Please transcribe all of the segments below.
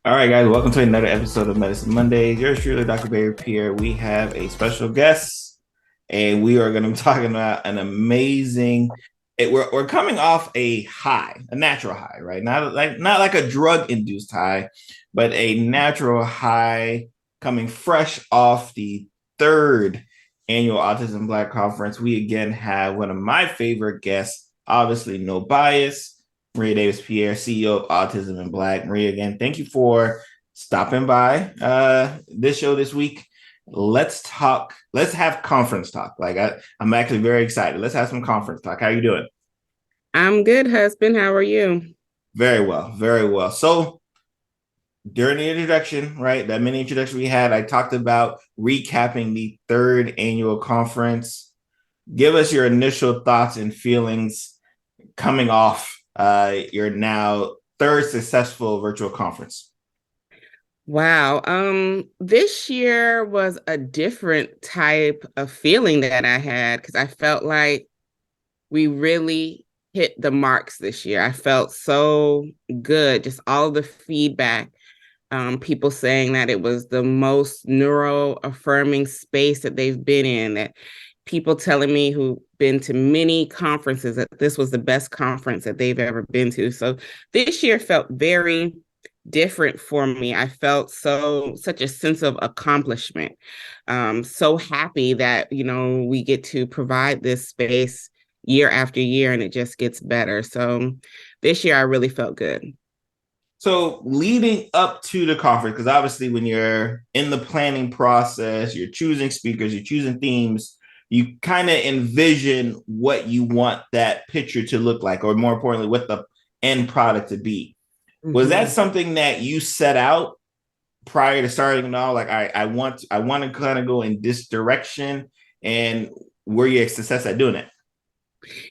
All right, guys, welcome to another episode of Medicine Mondays. Yours truly, Dr. Pierre. We have a special guest, and we are going to be talking about an amazing. We're coming off a high, a natural high, right? Not like a drug induced high, but a natural high coming fresh off the third annual Autism Black Conference. We again have one of my favorite guests, obviously no bias. Maria Davis-Pierre, CEO of Autism in Black. Maria, again, thank you for stopping by this show this week. Let's talk. Let's have conference talk. I'm actually very excited. Let's have some conference talk. How are you doing? I'm good, husband. How are you? Very well, very well. So during the introduction, right, that mini introduction we had, I talked about recapping the third annual conference. Give us your initial thoughts and feelings coming off your now third successful virtual conference. Wow. This year was a different type of feeling that I had because I felt like we really hit the marks this year. I felt so good, just all the feedback. People saying that it was the most neuro affirming space that they've been in, that people telling me who've been to many conferences that this was the best conference that they've ever been to. So this year felt very different for me. I felt such a sense of accomplishment. So happy that we get to provide this space year after year, and it just gets better. So this year I really felt good. So leading up to the conference, because obviously when you're in the planning process, you're choosing speakers, you're choosing themes, you kind of envision what you want that picture to look like, or more importantly, what the end product to be. Was that Mm-hmm. something that you set out prior to starting it all? Like I want to kind of go in this direction, and were you a success at doing it?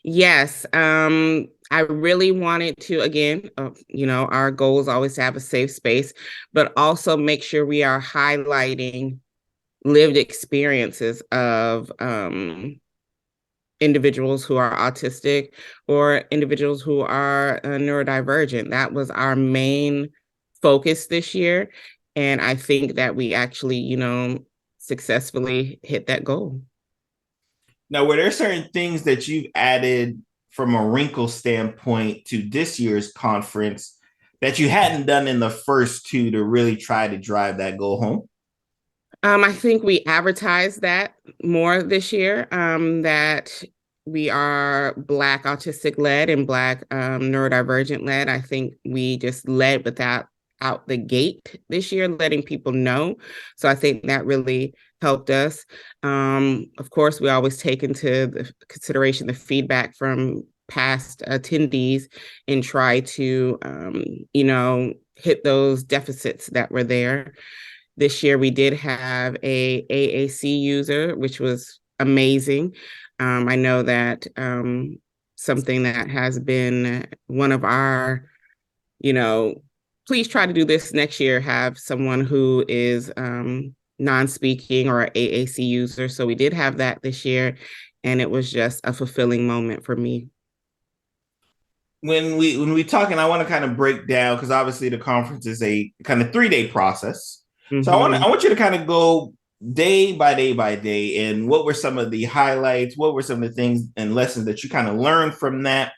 Yes, I really wanted to, again, our goal is always to have a safe space, but also make sure we are highlighting lived experiences of individuals who are autistic or individuals who are neurodivergent. That was our main focus this year. And I think that we actually, successfully hit that goal. Now, were there certain things that you've added from a wrinkle standpoint to this year's conference that you hadn't done in the first two to really try to drive that goal home? I think we advertised that more this year, that we are Black autistic led and Black neurodivergent led. I think we just led without out the gate this year, letting people know. So I think that really helped us. Of course, we always take into the consideration the feedback from past attendees and try to, hit those deficits that were there. This year we did have a AAC user, which was amazing. I know that something that has been one of our, you know, please try to do this next year, have someone who is non-speaking or AAC user. So we did have that this year, and it was just a fulfilling moment for me. When we talk, and I want to kind of break down because obviously the conference is a kind of 3 day process. So I Mm-hmm. want you to kind of go day by day by day, and what were some of the highlights? What were some of the things and lessons that you kind of learned from that?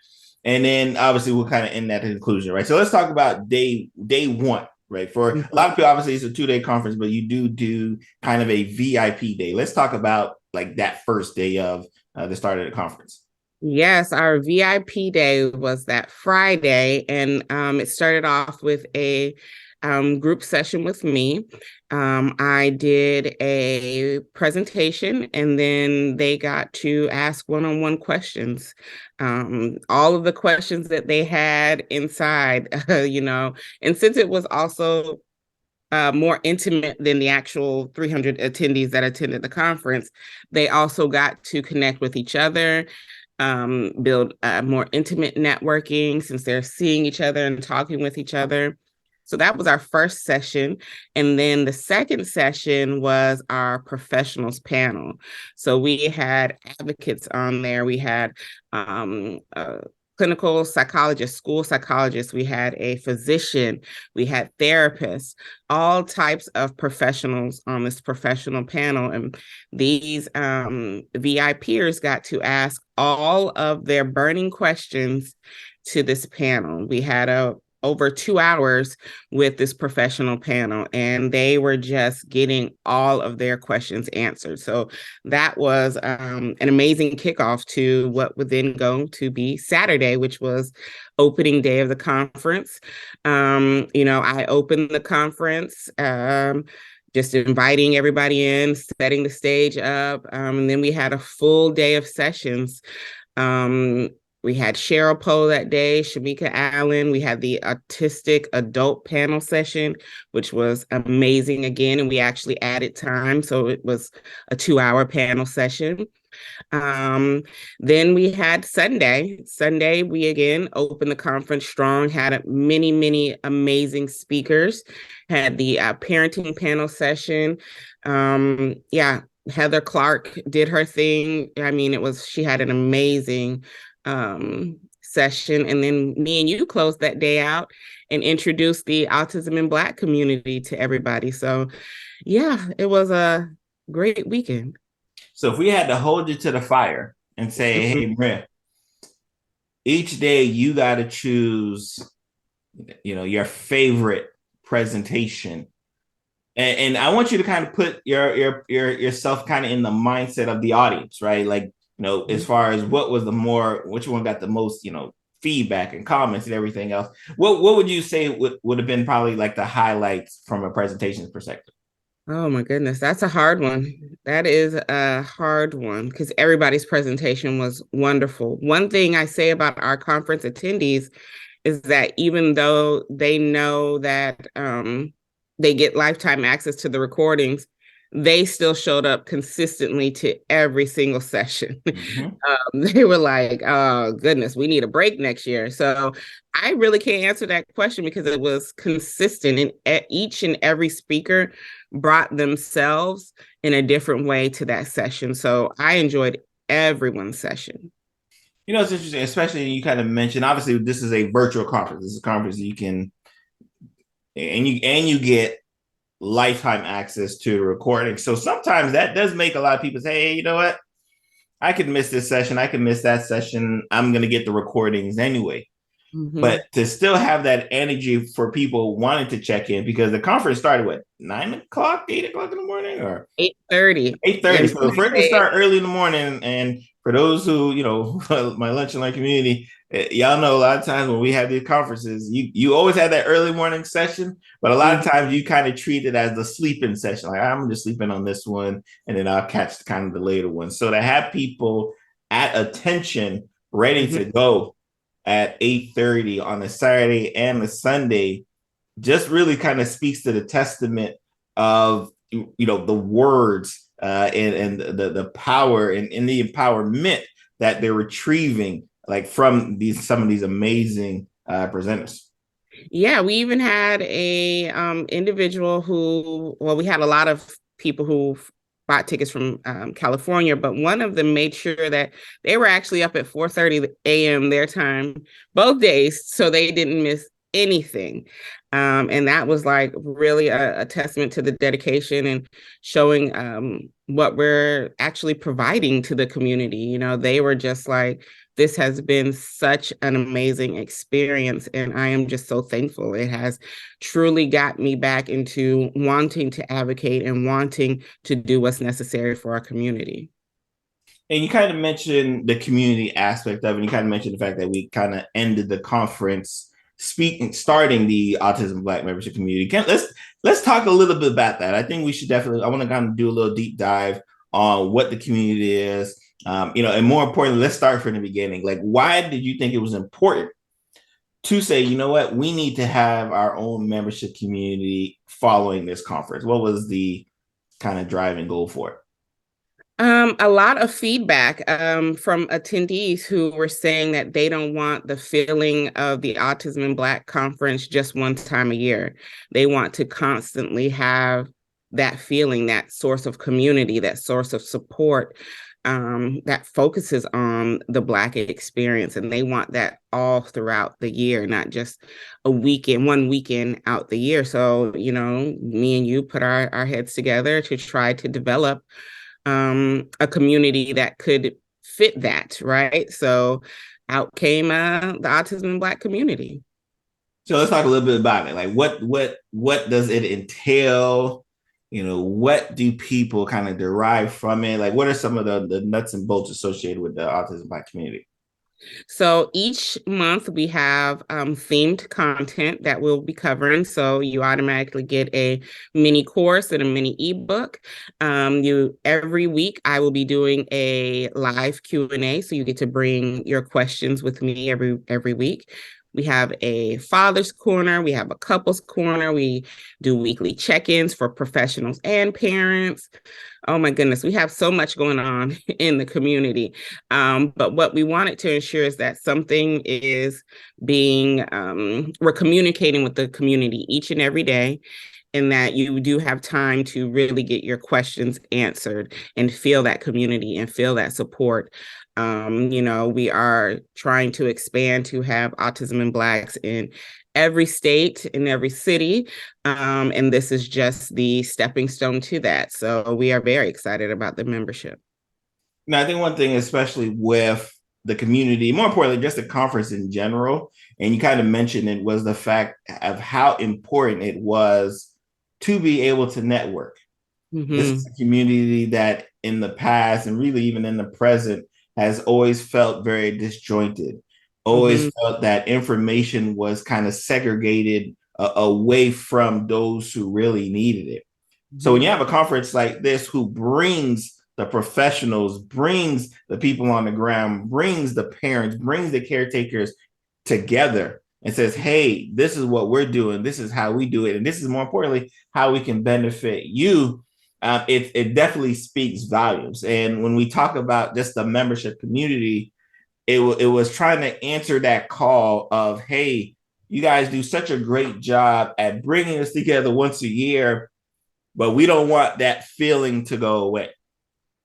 And then obviously we'll kind of end that conclusion, right? So let's talk about day one, right? For a lot of people, obviously it's a 2 day conference, but you do kind of a VIP day. Let's talk about like that first day of the start of the conference. Yes, our VIP day was that Friday, and it started off with a group session with me. I did a presentation, and then they got to ask one-on-one questions. All of the questions that they had inside, and since it was also more intimate than the actual 300 attendees that attended the conference, they also got to connect with each other, build more intimate networking since they're seeing each other and talking with each other. So that was our first session. And then the second session was our professionals panel. So we had advocates on there. We had clinical psychologists, school psychologists, we had a physician, we had therapists, all types of professionals on this professional panel. And these VIPers got to ask all of their burning questions to this panel. We had over 2 hours with this professional panel, and they were just getting all of their questions answered. So that was an amazing kickoff to what would then go to be Saturday, which was opening day of the conference. I opened the conference. Just inviting everybody in, setting the stage up. And then we had a full day of sessions. We had Cheryl Poe that day, Shamika Allen. We had the Autistic adult panel session, which was amazing again. And we actually added time. So it was a 2-hour panel session. Then we had Sunday. Sunday, we again opened the conference strong, had many, many amazing speakers, had the parenting panel session. Heather Clark did her thing. I mean, she had an amazing session. And then me and you closed that day out and introduced the Autism in Black community to everybody. So yeah, it was a great weekend. So if we had to hold you to the fire and say, Mm-hmm. hey, Maria, each day you got to choose, your favorite presentation. And I want you to kind of put yourself kind of in the mindset of the audience, right? Like, as far as which one got the most, feedback and comments and everything else. What would you say would have been probably like the highlights from a presentation perspective? Oh my goodness, that's a hard one. That is a hard one because everybody's presentation was wonderful. One thing I say about our conference attendees is that even though they know that they get lifetime access to the recordings, they still showed up consistently to every single session. Mm-hmm. They were like, oh, goodness, we need a break next year. So I really can't answer that question because it was consistent, and each and every speaker brought themselves in a different way to that session. So I enjoyed everyone's session. It's interesting, especially you kind of mentioned, obviously, this is a virtual conference. This is a conference you can, and you get lifetime access to the recording. So sometimes that does make a lot of people say, hey, you know what? I could miss this session. I could miss that session. I'm going to get the recordings anyway. Mm-hmm. But to still have that energy for people wanting to check in, because the conference started what, 9 o'clock, 8 o'clock in the morning, or 8:30. 8:30. So if we're going to start early in the morning, and for those who, my lunch and learn community, y'all know a lot of times when we have these conferences, you always have that early morning session, but a lot of times you kind of treat it as the sleeping session. Like, I'm just sleeping on this one, and then I'll catch kind of the later one. So to have people at attention, ready to go at 8:30 on a Saturday and a Sunday, just really kind of speaks to the testament of the words and the power and the empowerment that they're retrieving like from some of these amazing presenters. Yeah, we even had a individual we had a lot of people who bought tickets from California, but one of them made sure that they were actually up at 4:30 a.m. their time both days, so they didn't miss anything. And that was like really a testament to the dedication and showing what we're actually providing to the community. They were just like, this has been such an amazing experience, and I am just so thankful. It has truly got me back into wanting to advocate and wanting to do what's necessary for our community. And you kind of mentioned the community aspect of it. You kind of mentioned the fact that we kind of ended the conference starting the Autism Black membership community. Let's talk a little bit about that. I think we should definitely, I want to kind of do a little deep dive on what the community is. And more importantly, let's start from the beginning. Like, why did you think it was important to say, you know what, we need to have our own membership community following this conference? What was the kind of driving goal for it? A lot of feedback from attendees who were saying that they don't want the feeling of the Autism in Black conference just one time a year. They want to constantly have that feeling, that source of community, that source of support. that focuses on the Black experience, and they want that all throughout the year, not just one weekend out the year. So, me and you put our heads together to try to develop a community that could fit that, right? So out came the Autism and Black community. So let's talk a little bit about it. Like what does it entail? What do people kind of derive from it? Like what are some of the nuts and bolts associated with the Autism Black community? So each month we have themed content that we'll be covering. So you automatically get a mini course and a mini ebook. Every week I will be doing a live Q&A, so you get to bring your questions with me every week. We have a father's corner. We have a couple's corner. We do weekly check-ins for professionals and parents. Oh my goodness, we have so much going on in the community. But what we wanted to ensure is that something is we're communicating with the community each and every day, and that you do have time to really get your questions answered and feel that community and feel that support. We are trying to expand to have Autism and Blacks in every state, in every city. And this is just the stepping stone to that. So we are very excited about the membership. Now, I think one thing, especially with the community, more importantly, just the conference in general, and you kind of mentioned it, was the fact of how important it was to be able to network. Mm-hmm. This is a community that in the past and really even in the present has always felt very disjointed, always felt that information was kind of segregated away from those who really needed it. So when you have a conference like this, who brings the professionals, brings the people on the ground, brings the parents, brings the caretakers together and says, hey, this is what we're doing, this is how we do it, and this is more importantly how we can benefit you, it definitely speaks volumes. And when we talk about just the membership community, it was trying to answer that call of, hey, you guys do such a great job at bringing us together once a year, but we don't want that feeling to go away.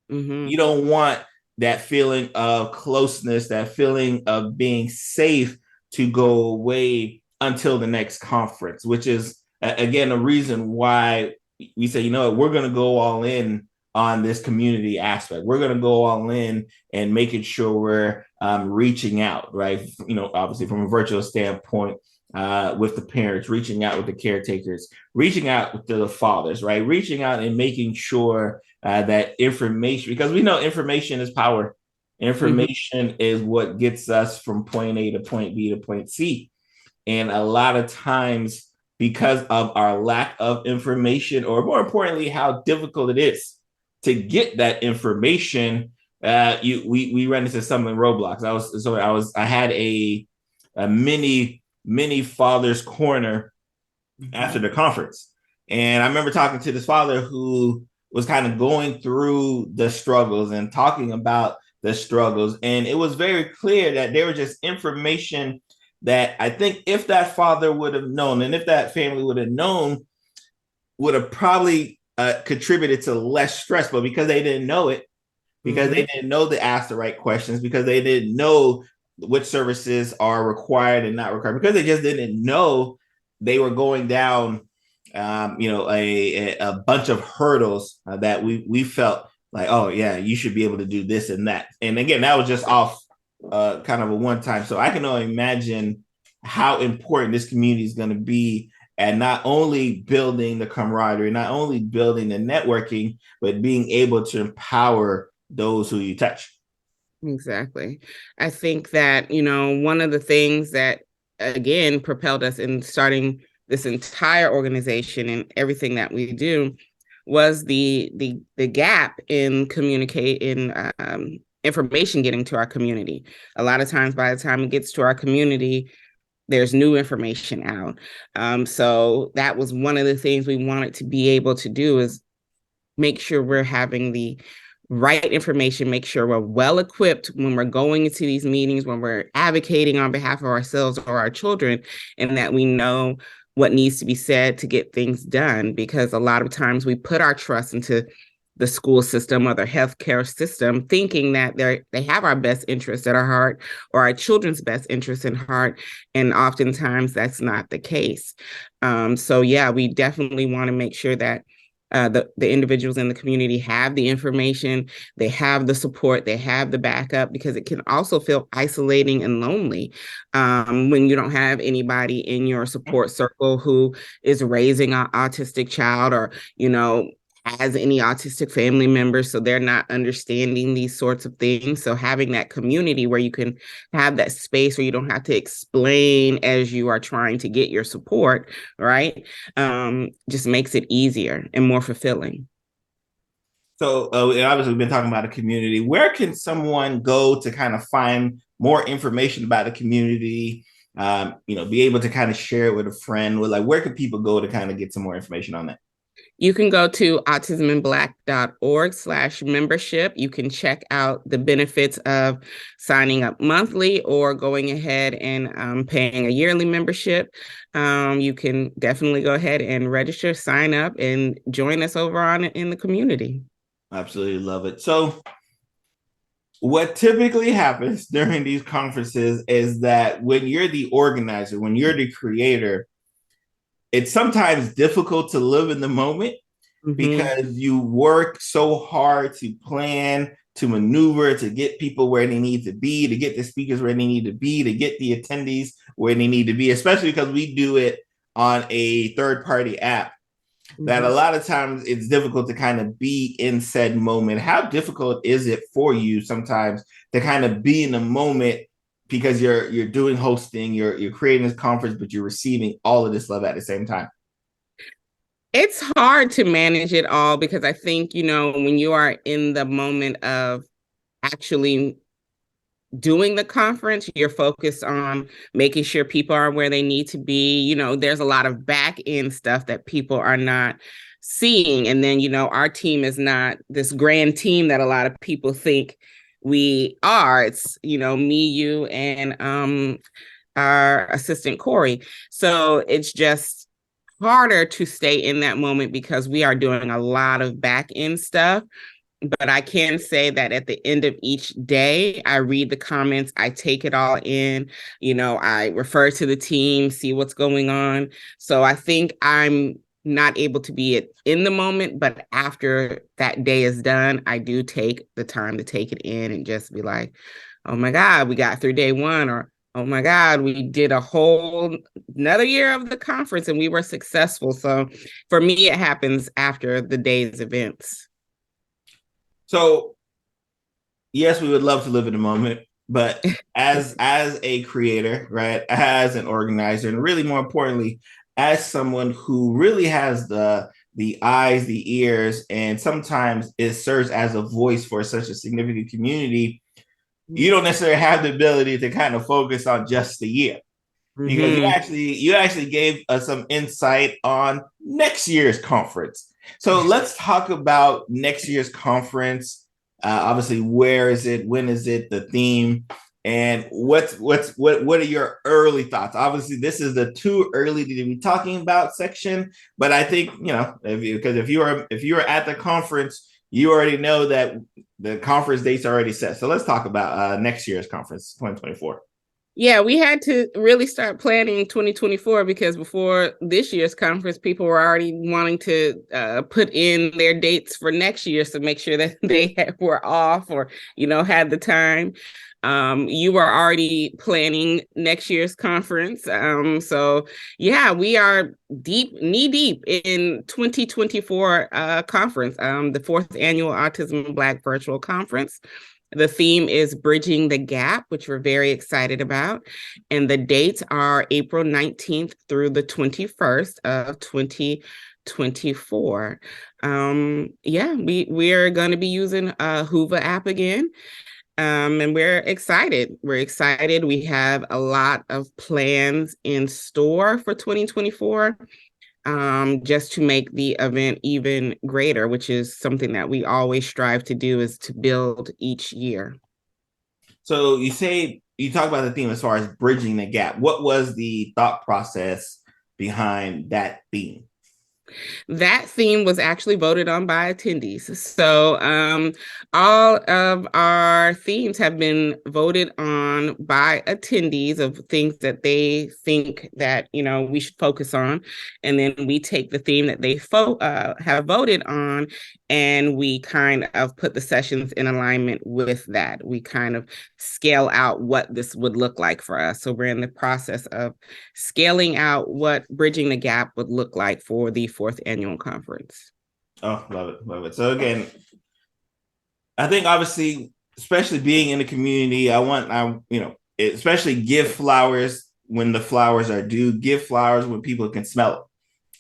You don't want that feeling of closeness, that feeling of being safe to go away until the next conference, which is, again, a reason why we say, we're going to go all in on this community aspect. We're going to go all in and making sure we're reaching out, right? Obviously from a virtual standpoint, with the parents, reaching out with the caretakers, reaching out to the fathers, right? Reaching out and making sure that information, because we know information is power. Information is what gets us from point A to point B to point C. And a lot of times, because of our lack of information, or more importantly, how difficult it is to get that information, we run into some roadblocks. I had a mini father's corner after the conference, and I remember talking to this father who was kind of going through the struggles and talking about the struggles, and it was very clear that there was just information that I think if that father would have known, and if that family would have known, would have probably contributed to less stress. But because they didn't know it, because they didn't know to ask the right questions, because they didn't know which services are required and not required, because they just didn't know, they were going down a bunch of hurdles that we felt like, oh yeah, you should be able to do this and that. And again, that was just off kind of a one time. So I can only imagine how important this community is going to be at not only building the camaraderie, not only building the networking, but being able to empower those who you touch. Exactly. I think that, one of the things that, again, propelled us in starting this entire organization and everything that we do was the gap in information getting to our community. A lot of times, by the time it gets to our community, there's new information out. So that was one of the things we wanted to be able to do, is make sure we're having the right information, make sure we're well equipped when we're going into these meetings, when we're advocating on behalf of ourselves or our children, and that we know what needs to be said to get things done. Because a lot of times we put our trust into the school system or the healthcare system, thinking that they have our best interests at our heart or our children's best interests in heart, and oftentimes that's not the case. So yeah, we definitely want to make sure that the individuals in the community have the information, they have the support, they have the backup, because it can also feel isolating and lonely when you don't have anybody in your support circle who is raising an autistic child, or has any autistic family members, so they're not understanding these sorts of things. So having that community where you can have that space where you don't have to explain as you are trying to get your support, right? Just makes it easier and more fulfilling. So obviously we've been talking about a community. Where can someone go to kind of find more information about the community? Be able to kind of share it with a friend. With like, where can people go to kind of get some more information on that? You can go to autisminblack.org/membership. You can check out the benefits of signing up monthly or going ahead and paying a yearly membership. You can definitely go ahead and register, sign up, and join us over on in the community. Absolutely love it. So what typically happens during these conferences is that when you're the organizer, when you're the creator, it's sometimes difficult to live in the moment Mm-hmm. because you work so hard to plan, to maneuver, to get people where they need to be, to get the speakers where they need to be, to get the attendees where they need to be, especially because we do it on a third party app that a Mm-hmm. lot of times it's difficult to kind of be in said moment. How difficult is it for you sometimes to kind of be in the moment because you're doing hosting, you're creating this conference, but you're receiving all of this love at the same time? It's hard to manage it all because I think, when you are in the moment of actually doing the conference, you're focused on making sure people are where they need to be. There's a lot of back end stuff that people are not seeing. And then, our team is not this grand team that a lot of people think we are. It's, me, you, and our assistant Corey. So it's just harder to stay in that moment because we are doing a lot of back end stuff. But I can say that at the end of each day, I read the comments, I take it all in, I refer to the team, see what's going on. So I think I'm not able to be in the moment, but after that day is done, I do take the time to take it in and just be like, oh my God, we got through day one, or oh my God, we did a whole another year of the conference and we were successful. So for me, it happens after the day's events. So yes, we would love to live in the moment, but as a creator, right, as an organizer, and really more importantly, as someone who really has the eyes, the ears, and sometimes it serves as a voice for such a significant community, you don't necessarily have the ability to kind of focus on just the year because you Mm-hmm. actually you actually gave us some insight on next year's conference. So let's talk about next year's conference. Obviously, where is it? When is it? The theme, and what are your early thoughts? Obviously, this is the too early to be talking about section, but I think if you are at the conference, you already know that the conference dates are already set. So let's talk about next year's conference, 2024. Yeah, we had to really start planning 2024 because before this year's conference, people were already wanting to put in their dates for next year to make sure that were off or, had the time. You were already planning next year's conference. So yeah, we are knee deep in 2024 conference, the fourth annual Autism Black Virtual Conference. The theme is Bridging the Gap, which we're very excited about. And the dates are April 19th through the 21st of 2024. Yeah, we're going to be using a Hoover app again. And we're excited. We're excited. We have a lot of plans in store for 2024, just to make the event even greater, which is something that we always strive to do, is to build each year. So you talk about the theme as far as bridging the gap. What was the thought process behind that theme? That theme was actually voted on by attendees. So all of our themes have been voted on by attendees of things that they think that, we should focus on. And then we take the theme that they have voted on, and we kind of put the sessions in alignment with that. We kind of scale out what this would look like for us. So we're in the process of scaling out what bridging the gap would look like for the fourth annual conference. Oh, love it, love it. So again, I think obviously, especially being in the community, especially give flowers when the flowers are due. Give flowers when people can smell it.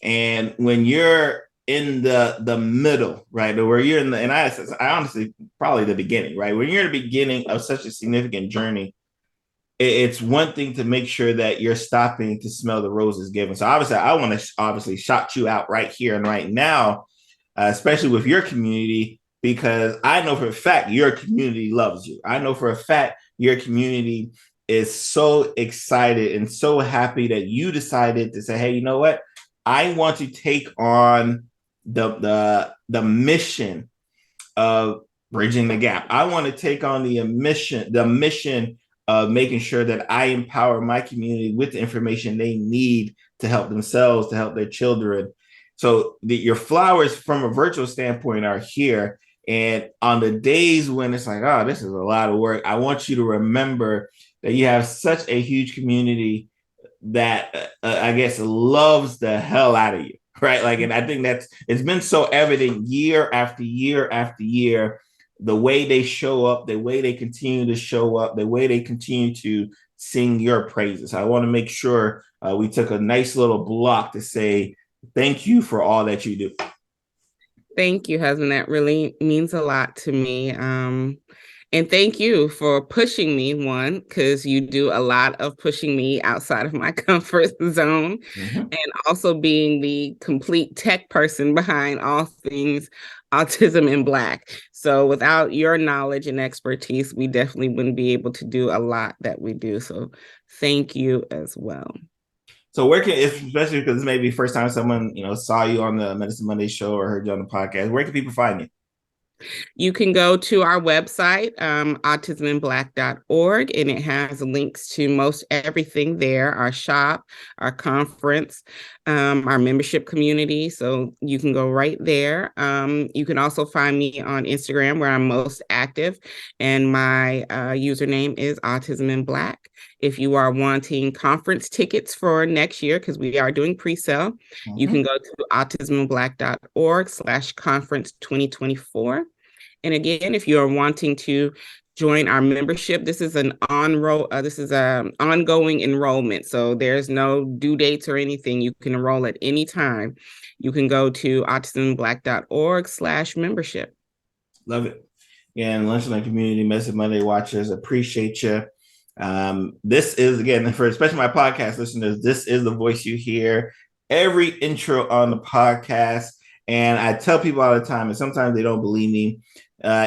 And when you're in the middle, right, or where you're in the, and I honestly probably the beginning, right, when you're in the beginning of such a significant journey, it's one thing to make sure that you're stopping to smell the roses given. So obviously, I want to obviously shout you out right here and right now, especially with your community, because I know for a fact your community loves you. I know for a fact your community is so excited and so happy that you decided to say, hey, you know what? I want to take on the mission of bridging the gap. I want to take on the mission of making sure that I empower my community with the information they need to help themselves, to help their children. So your flowers from a virtual standpoint are here. And on the days when it's like, oh, this is a lot of work, I want you to remember that you have such a huge community that I guess loves the hell out of you, right? Like, and I think it's been so evident year after year after year, the way they show up, the way they continue to show up, the way they continue to sing your praises. I want to make sure we took a nice little block to say thank you for all that you do. Thank you, husband. That really means a lot to me. And thank you for pushing me, one, because you do a lot of pushing me outside of my comfort zone, Mm-hmm. and also being the complete tech person behind all things autism in Black. So without your knowledge and expertise, we definitely wouldn't be able to do a lot that we do. So thank you as well. So where can, especially because this may be the first time someone saw you on the Medicine Monday show or heard you on the podcast, where can people find you? You can go to our website, autisminblack.org, and it has links to most everything there, our shop, our conference, our membership community. So you can go right there. You can also find me on Instagram, where I'm most active, and my username is autisminblack. If you are wanting conference tickets for next year, because we are doing pre-sale, you Mm-hmm. can go to autisminblack.org/conference 2024. And again, if you're wanting to join our membership, this is an ongoing enrollment. So there's no due dates or anything. You can enroll at any time. You can go to autismblack.org/membership. Love it. Yeah, and Lunchtime Community Medicine Monday watchers, appreciate you. This is, again, for especially my podcast listeners, this is the voice you hear every intro on the podcast. And I tell people all the time, and sometimes they don't believe me.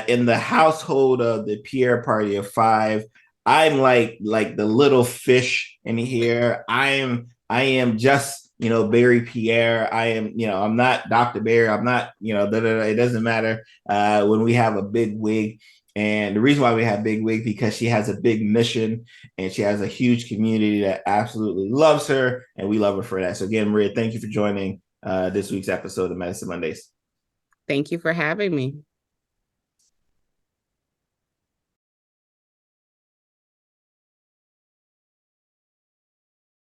In the household of the Pierre party of five, I'm like the little fish in here. I am just Barry Pierre. I am I'm not Dr. Barry. I'm not it doesn't matter when we have a big wig. And the reason why we have Big Wig, because she has a big mission and she has a huge community that absolutely loves her, and we love her for that. So again, Maria, thank you for joining this week's episode of Medicine Mondays. Thank you for having me.